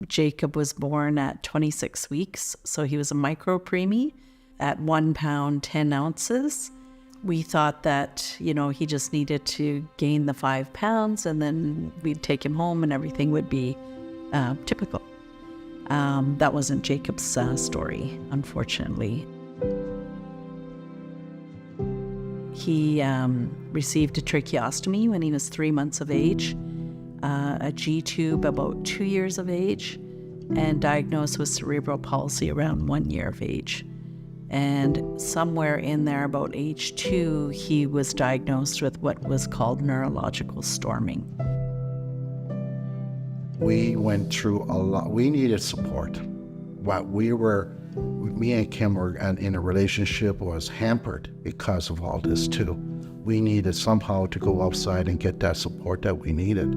Jacob was born at 26 weeks, so he was a micro preemie at 1 pound, 10 ounces. We thought that, he just needed to gain the 5 pounds and then we'd take him home and everything would be typical. That wasn't Jacob's story, unfortunately. He received a tracheostomy when he was 3 months of age, a G-tube about 2 years of age, and diagnosed with cerebral palsy around 1 year of age. And somewhere in there, about age 2, he was diagnosed with what was called neurological storming. We went through a lot. We needed support. Me and Kemp were in a relationship was hampered because of all this too. We needed somehow to go outside and get that support that we needed.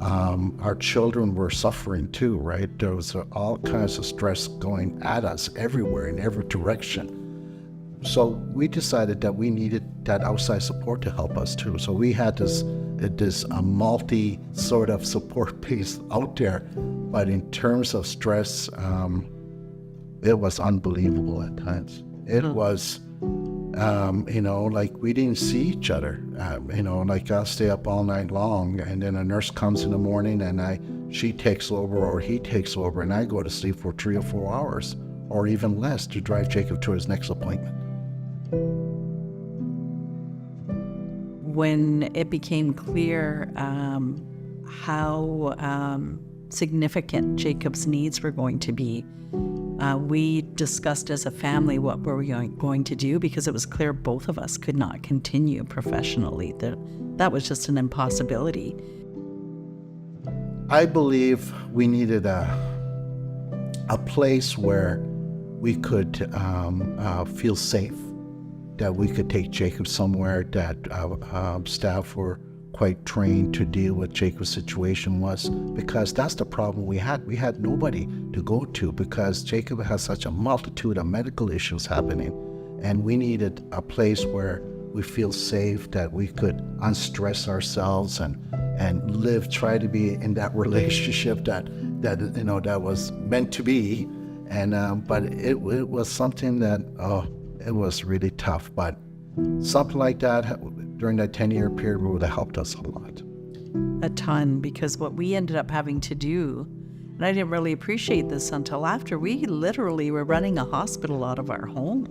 Our children were suffering too, right? There was all kinds of stress going at us everywhere in every direction. So we decided that we needed that outside support to help us too. So we had this multi sort of support piece out there, but in terms of stress, it was unbelievable at times. It was, like we didn't see each other. Like I'll stay up all night long, and then a nurse comes in the morning, and she takes over or he takes over, and I go to sleep for 3 or 4 hours, or even less, to drive Jacob to his next appointment. When it became clear how significant Jacob's needs were going to be, we discussed as a family what were we going to do, because it was clear both of us could not continue professionally. That was just an impossibility. I believe we needed a place where we could feel safe, that we could take Jacob somewhere, that staff were quite trained to deal with Jacob's situation was, because that's the problem we had. We had nobody to go to because Jacob has such a multitude of medical issues happening, and we needed a place where we feel safe, that we could unstress ourselves and try to be in that relationship that was meant to be. And but it was something that it was really tough, but something like that during that 10-year period would have helped us a lot. A ton, because what we ended up having to do, and I didn't really appreciate this until after, we literally were running a hospital out of our home.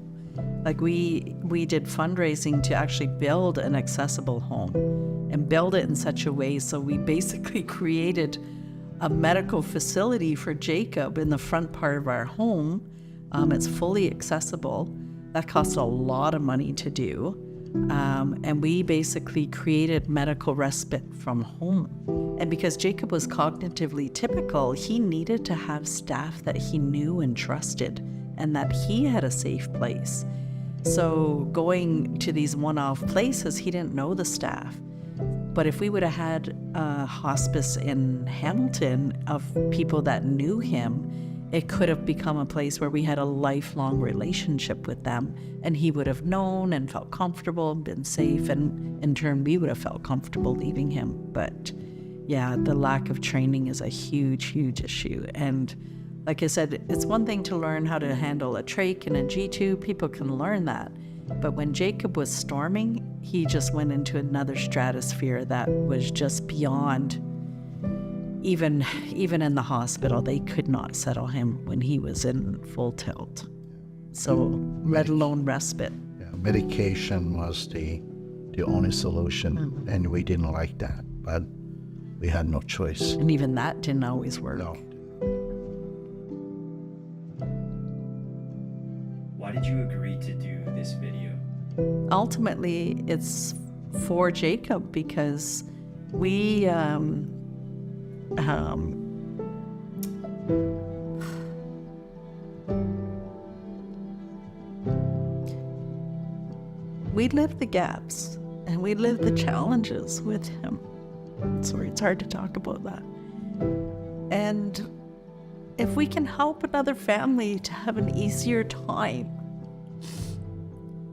Like we did fundraising to actually build an accessible home and build it in such a way so we basically created a medical facility for Jacob in the front part of our home. It's fully accessible. That costs a lot of money to do. And we basically created medical respite from home. And because Jacob was cognitively typical, he needed to have staff that he knew and trusted, and that he had a safe place. So going to these one-off places, he didn't know the staff. But if we would have had a hospice in Hamilton of people that knew him, it could have become a place where we had a lifelong relationship with them, and he would have known and felt comfortable and been safe, and in turn we would have felt comfortable leaving him. But yeah, the lack of training is a huge, huge issue. And like I said, it's one thing to learn how to handle a trach and a G-tube. People can learn that. But when Jacob was storming, he just went into another stratosphere that was just beyond. Even in the hospital, they could not settle him when he was in full tilt. So, let alone respite. Yeah, medication was the only solution, and we didn't like that, but we had no choice. And even that didn't always work. No. Why did you agree to do this video? Ultimately, it's for Jacob, because we we lived the gaps and we lived the challenges with him. Sorry, it's hard to talk about that. And if we can help another family to have an easier time,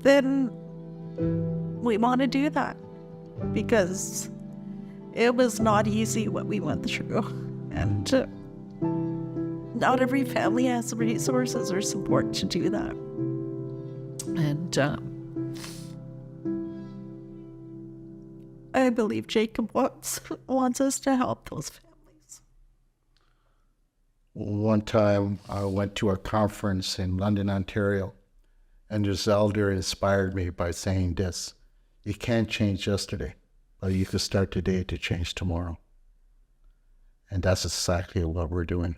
then we want to do that, because it was not easy what we went through. And not every family has the resources or support to do that. And I believe Jacob wants us to help those families. One time I went to a conference in London, Ontario, and this elder inspired me by saying this: you can't change yesterday, but you can start today to change tomorrow. And that's exactly what we're doing.